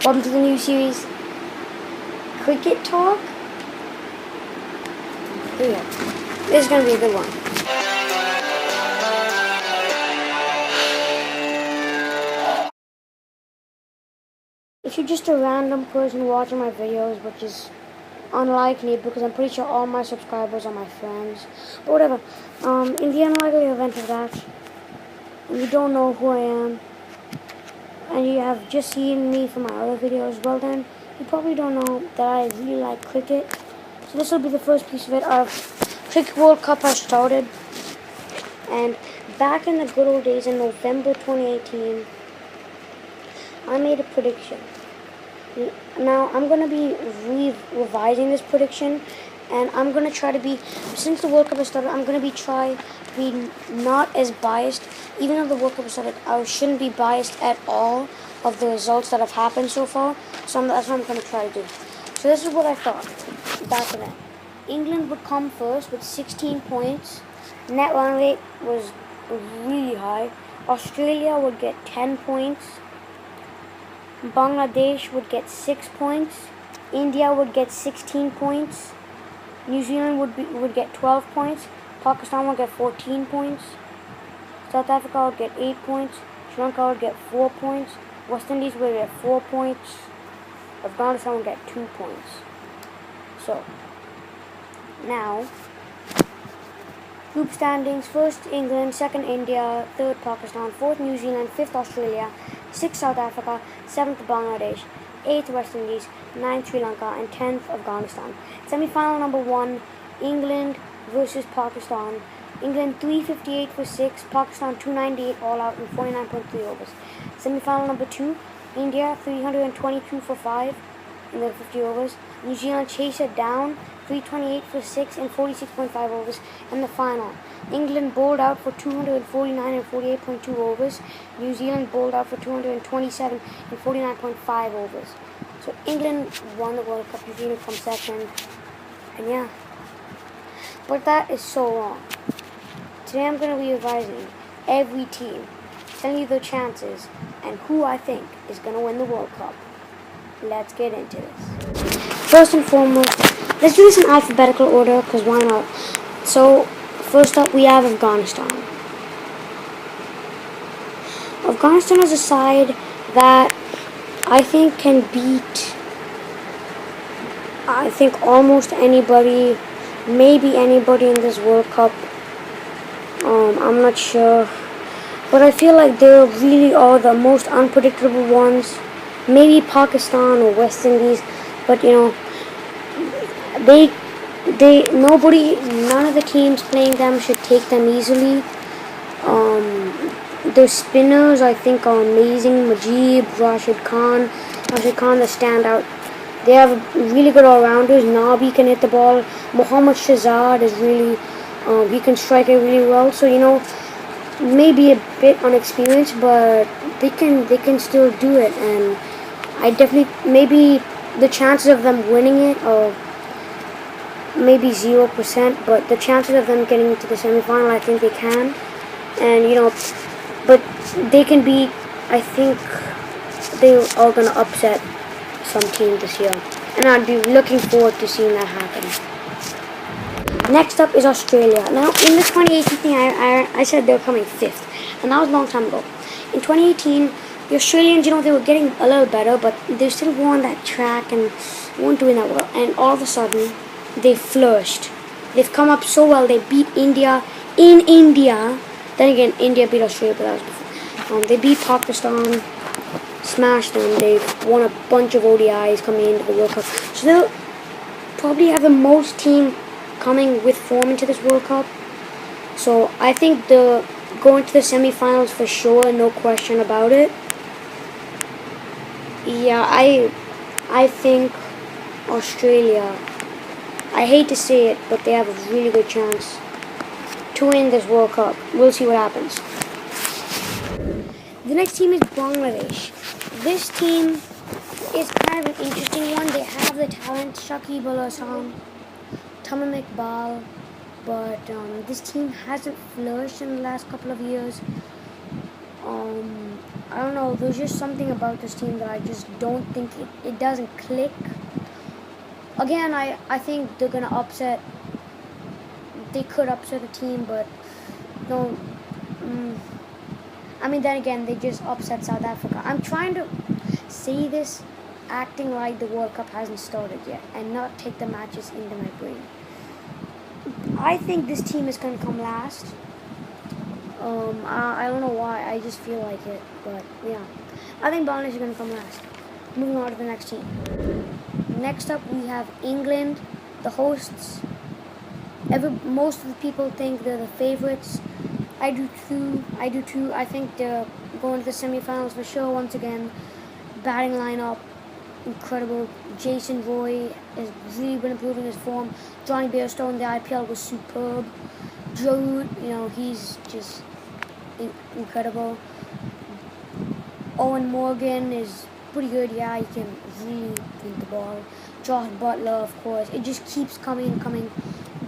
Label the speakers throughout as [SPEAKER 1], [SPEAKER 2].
[SPEAKER 1] Welcome to the new series, Cricket Talk. Here we go. This is going to be a good one. If you're just a random person watching my videos, which is unlikely because I'm pretty sure all my subscribers are my friends, but whatever. In the unlikely event of that, and you don't know who I am, and you have just seen me from my other videos, well then, you probably don't know that I really like cricket. So this will be the first piece of it. Cricket World Cup has started, and back in the good old days in November 2018, I made a prediction. Now I'm going to be revising this prediction, and I'm going to try to be, since the World Cup has started, I'm going to try to be not as biased. Even though the World Cup has started, I shouldn't be biased at all of the results that have happened so far. So that's what I'm going to try to do. So this is what I thought back then. England would come first with 16 points. Net run rate was really high. Australia would get 10 points. Bangladesh would get 6 points. India would get 16 points. New Zealand would get 12 points. Pakistan would get 14 points. South Africa would get 8 points. Sri Lanka would get 4 points. West Indies would get 4 points. Afghanistan would get 2 points. So, now, group standings: first England, second India, third Pakistan, fourth New Zealand, fifth Australia, sixth South Africa, seventh Bangladesh, eighth West Indies, ninth Sri Lanka, and 10th Afghanistan. Semi-final number 1, England versus Pakistan. England 358 for 6, Pakistan 298 all out in 49.3 overs. Semi-final number 2, India 322 for 5 in the 50 overs. New Zealand chase it down 328 for 6 in 46.5 overs. And the final, England bowled out for 249 in 48.2 overs. New Zealand bowled out for 227 in 49.5 overs. So England won the World Cup. New Zealand comes second. And yeah. But that is so wrong. Today I'm going to be revising every team, telling you their chances, and who I think is going to win the World Cup. Let's get into this. First and foremost, let's do this in alphabetical order, because why not? So, first up we have Afghanistan. Afghanistan is a side that I think can beat, I think, almost anybody, maybe anybody in this World Cup. I'm not sure, but I feel like they really are the most unpredictable ones. Maybe Pakistan or West Indies, but you know, none of the teams playing them should take them easily. Their spinners, I think, are amazing. Mujeeb, Rashid Khan, the standout. They have really good all-rounders. Nabi can hit the ball. Mohammad Shahzad is really, he can strike it really well. So you know, maybe a bit unexperienced, but they can still do it. And I definitely, maybe the chances of them winning it are maybe 0%, but the chances of them getting into the semi-final, I think they can. And you know, but they can beat, I think they are going to upset some team this year, and I'd be looking forward to seeing that happen. Next up is Australia. Now, in the 2018 thing, I said they were coming 5th, and that was a long time ago. In 2018, the Australians, you know, they were getting a little better, but they still were on that track and weren't doing that well. And all of a sudden, they flourished. They've come up so well. They beat India in India. Then again, India beat Australia, but that was before. They beat Pakistan, smashed them. They've won a bunch of ODIs coming into the World Cup. So they'll probably have the most team coming with form into this World Cup. So I think they're going to the semi-finals for sure, no question about it. Yeah, I think Australia, I hate to say it, but they have a really good chance to win this World Cup. We'll see what happens. The next team is Bangladesh. This team is kind of an interesting one. They have the talent, Shakib Al Hasan, Tamim Iqbal, but this team hasn't flourished in the last couple of years. I don't know, there's just something about this team that I just don't think it doesn't click. Again, I think they're going to upset, they could upset a team, but no, I mean, then again, they just upset South Africa. I'm trying to say this acting like the World Cup hasn't started yet and not take the matches into my brain. I think this team is going to come last. I don't know why, I just feel like it, but yeah. I think Bangladesh is going to come last. Moving on to the next team. Next up, we have England, the hosts. Most of the people think they're the favorites. I do too. I think they're going to the semi-finals for sure once again. Batting lineup, incredible. Jason Roy has really been improving his form. Johnny Bairstow in the IPL was superb. Joe Root, he's just incredible. Owen Morgan is pretty good. Yeah, he can really beat the ball. Josh Butler, of course. It just keeps coming.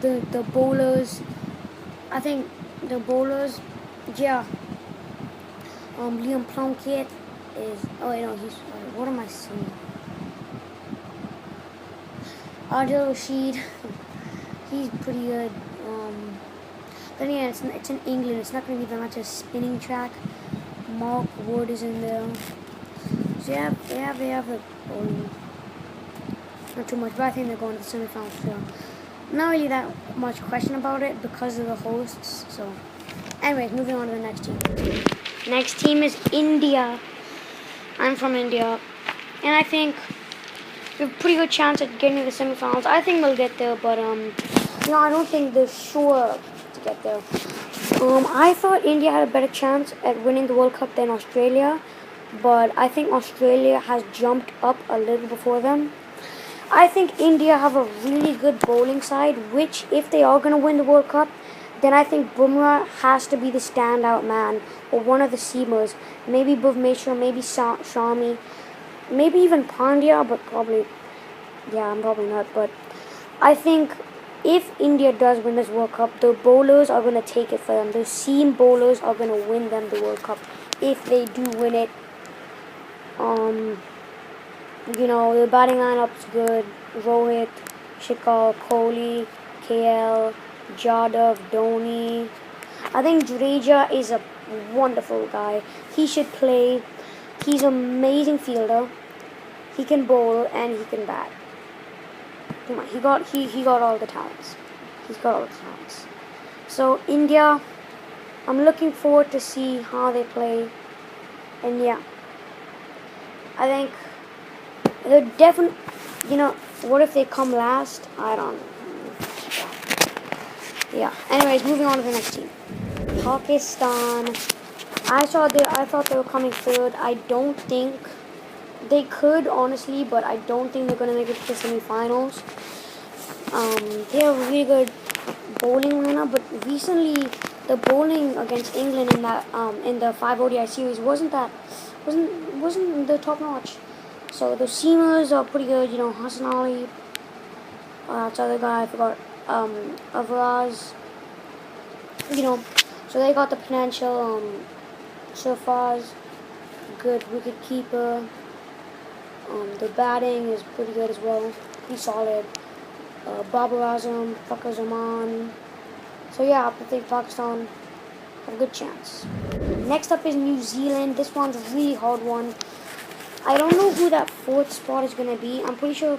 [SPEAKER 1] The bowlers, I think the bowlers, yeah. Liam Plunkett is. Oh, he's. What am I saying? Adil Rashid, he's pretty good. Then yeah, it's in England. It's not going to be that much a spinning track. Mark Wood is in there. So yeah, they have the bowling. Not too much, but I think they're going to the semi-finals. So not really that much question about it because of the hosts. So, anyways, moving on to the next team. Next team is India. I'm from India, and I think we have a pretty good chance at getting to the semi-finals. I think we'll get there, but I don't think they're sure to get there. I thought India had a better chance at winning the World Cup than Australia, but I think Australia has jumped up a little before them. I think India have a really good bowling side, which if they are going to win the World Cup, then I think Bumrah has to be the standout man, or one of the seamers. Maybe Bhuvneshwar, maybe Shami, maybe even Pandya, but probably not. But I think if India does win this World Cup, the bowlers are going to take it for them. The seam bowlers are going to win them the World Cup if they do win it. The batting lineup's good. Rohit, Shikhar, Kohli, KL, Jadhav, Dhoni. I think Jadeja is a wonderful guy. He should play. He's an amazing fielder. He can bowl and he can bat. He got all the talents. He's got all the talents. So India, I'm looking forward to see how they play. And yeah, I think they're definitely. What if they come last? I don't know. Yeah. Anyways, moving on to the next team. Pakistan. I thought they were coming third. I don't think they could, honestly, but I don't think they're going to make it to the semi-finals. They have a really good bowling lineup, but recently the bowling against England in the 5 ODI series wasn't the top notch. So the seamers are pretty good. Hassan Ali. That's the other guy I forgot. Avaraz. So they got the potential. Surfaz, good wicket keeper. The batting is pretty good as well. Pretty solid. Babar Azam, Fakhar Zaman. So yeah, I think Pakistan have a good chance. Next up is New Zealand. This one's a really hard one. I don't know who that fourth spot is going to be. I'm pretty sure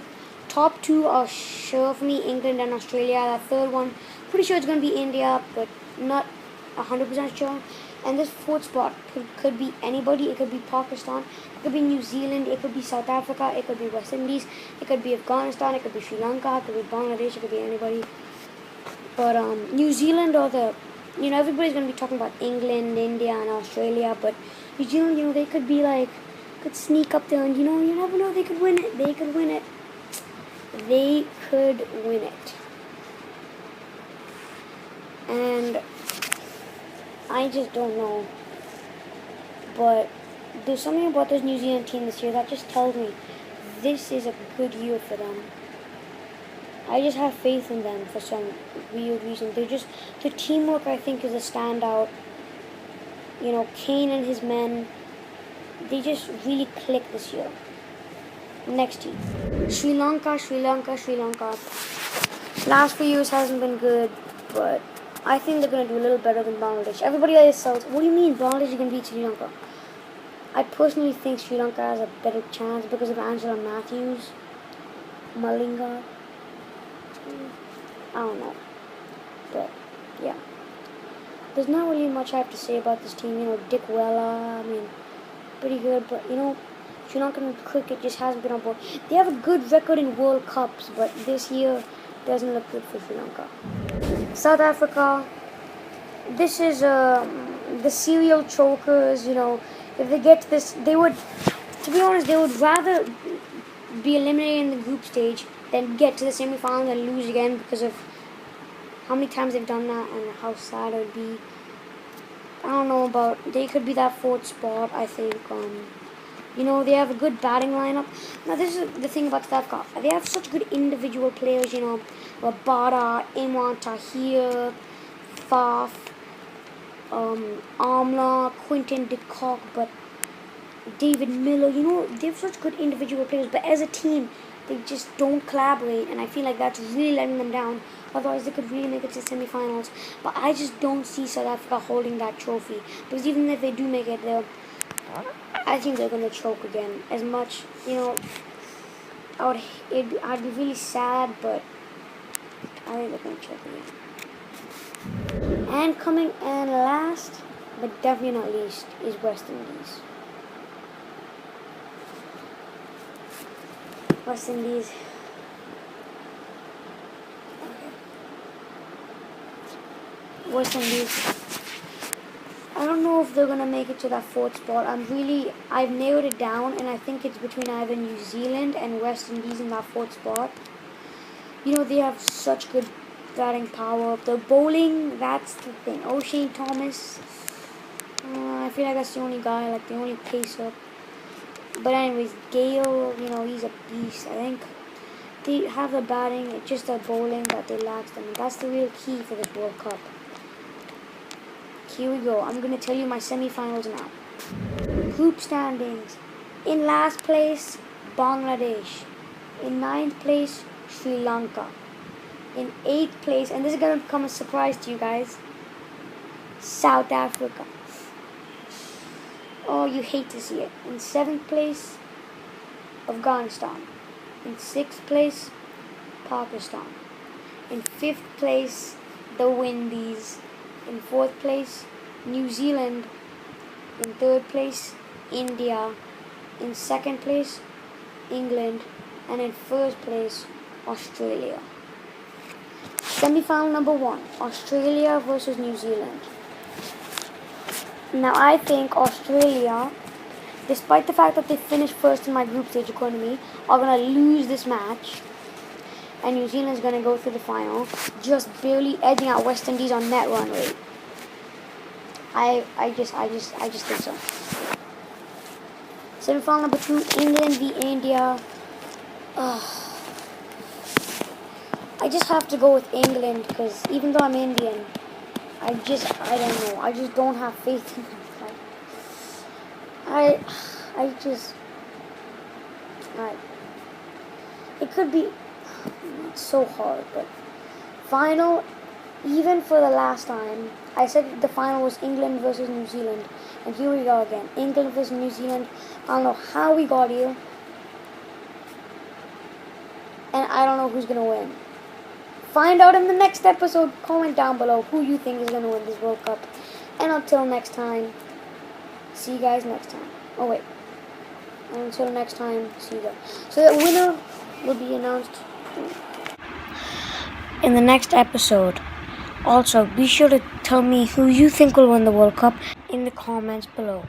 [SPEAKER 1] top two are sure for me, England and Australia. That third one, pretty sure it's going to be India, but not 100% sure. And this fourth spot could be anybody. It could be Pakistan, it could be New Zealand, it could be South Africa, it could be West Indies, it could be Afghanistan, it could be Sri Lanka, it could be Bangladesh, it could be anybody. But New Zealand or everybody's going to be talking about England, India, and Australia. But New Zealand, they could be could sneak up there, and you never know, they could win it. They could win it. And I just don't know. But there's something about this New Zealand team this year that just tells me this is a good year for them. I just have faith in them for some weird reason. The teamwork, I think, is a standout. Kane and his men, they just really click this year. Next team, Sri Lanka. Last few years hasn't been good, but I think they're gonna do a little better than Bangladesh. Everybody else says, "What do you mean Bangladesh is gonna beat Sri Lanka?" I personally think Sri Lanka has a better chance because of Angela Matthews, Malinga. I don't know, but yeah. There's not really much I have to say about this team. Dick Wella, I mean, pretty good, but Sri Lankan cricket just hasn't been on board. They have a good record in World Cups, but this year doesn't look good for Sri Lanka. South Africa, this is the serial chokers. If they get to this, to be honest, they would rather be eliminated in the group stage than get to the semi-final and lose again because of how many times they've done that and how sad it would be. I don't know they could be that fourth spot, I think. They have a good batting lineup. Now, this is the thing about South Africa. They have such good individual players, Rabada, Imran Tahir, Faf, Amla, Quinton de Kock, but David Miller. They have such good individual players, but as a team, they just don't collaborate, and I feel like that's really letting them down. Otherwise, they could really make it to the semi-finals. But I just don't see South Africa holding that trophy, because even if they do make it there, I think they're gonna choke again. As much, I'd be really sad, but I think they're gonna choke again. And coming in last, but definitely not least, is West Indies. West Indies. West Indies. I don't know if they're gonna make it to that fourth spot. I've narrowed it down, and I think it's between either New Zealand and West Indies in that fourth spot. They have such good batting power. The bowling, that's the thing. O'Shane Thomas, I feel like that's the only guy, the only pacer. But anyways, Gale, he's a beast. I think they have the batting, it's just the bowling that they lack. That's the real key for this World Cup. Here we go. I'm going to tell you my semi-finals now. Group standings. In last place, Bangladesh. In 9th place, Sri Lanka. In 8th place, and this is going to come as a surprise to you guys, South Africa. Oh, you hate to see it. In 7th place, Afghanistan. In 6th place, Pakistan. In 5th place, the Windies. In 4th place, New Zealand. In 3rd place, India. In 2nd place, England. And in 1st place, Australia. Semi-final number 1, Australia versus New Zealand. Now, I think Australia, despite the fact that they finished first in my group stage according to me, are going to lose this match. And New Zealand is going to go through the final, just barely edging out West Indies on net run rate. I just think so. Semi-final number 2, England v India. I just have to go with England because even though I'm Indian, I don't know. I just don't have faith in them. It could be. It's so hard, but final, even for the last time, I said the final was England versus New Zealand, and here we go again. England versus New Zealand. I don't know how we got here, and I don't know who's gonna win. Find out in the next episode. Comment down below who you think is gonna win this World Cup. And until next time, see you guys next time. Oh wait. Until next time, see you guys. So the winner will be announced in the next episode. Also, be sure to tell me who you think will win the World Cup in the comments below.